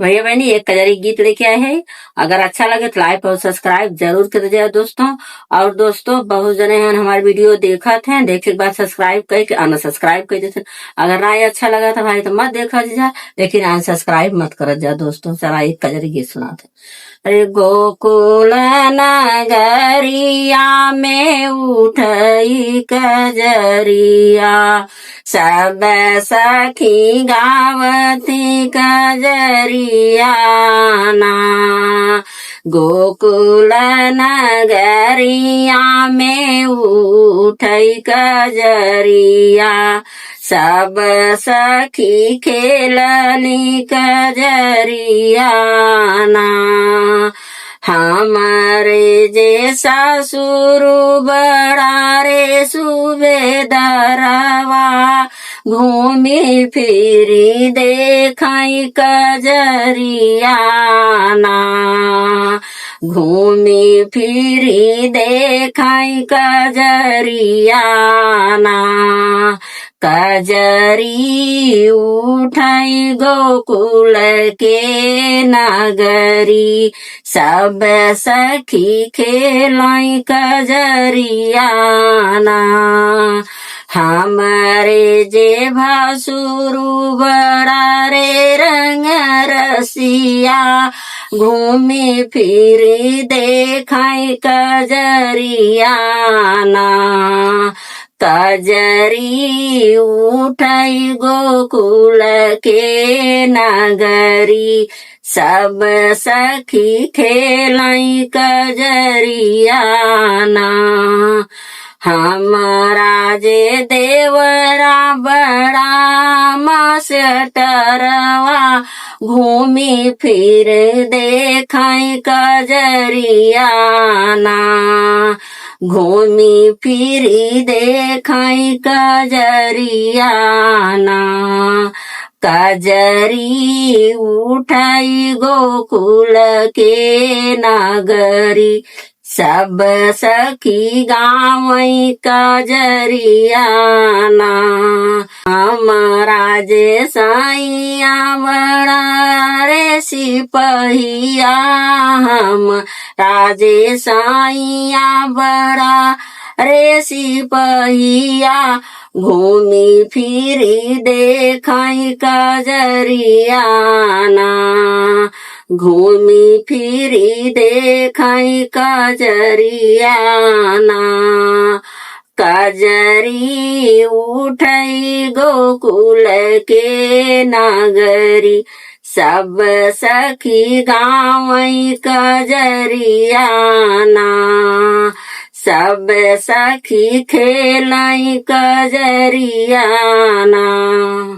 भैया बहनी एक कजरी गीत लेके आए हैं। अगर अच्छा लगे तो लाइक और सब्सक्राइब जरूर कर दीजिए दोस्तों। और दोस्तों बहुत जने हैं हमारे वीडियो देखा थे, देखे के बाद सब्सक्राइब करके अनसब्सक्राइब कर देते। अगर ना ये अच्छा लगा तो भाई तो मत देखा जा, लेकिन अनसब्सक्राइब मत कर जा दोस्तों। चला एक कजरी गीत सुनाते। अरे गोकुल नगरिया में उठई कजरिया, सब सखी गावती कजरिया ना। गोकुल नगरिया में उठई कजरिया, सब सखी खेलनी कजरिया ना। हमारे जे ससुरु बड़ा रे सुबेदारवा, घूमी फिरी देखाई कजरिया ना। घूमी फिरी देखाई कजरिया ना। कजरी उठाई गोकुल के नगरी, सब सखी खेलाई कजरिया ना। हमारे जे भासुरु बड़ा रे रंग रसिया, घूमी फिरी देखाई कजरिया ना। कजरी उठाई गोकुल के नगरी, सब सखी खेलाई कजरिया ना। हमारा जे देवरा बड़ा मास्टरवा, घूमी फिर देखाई कजरिया ना। घूमी फिरी देखाई कजरिया ना। कजरी उठाई गोकुल के नगरी, सब सखी गावई कजरिया ना। हमारा जे साइया बड़ा रे सिपहिया, हम राजे साइया बड़ा रे सिपहिया, घूमी फिरी देखाई कजरिया ना। घूमी फिरी देखाई कजरिया ना। कजरी उठई गोकुल के नगरी, सब सखी गावई कजरिया ना। सब सखी खेलाई कजरिया ना।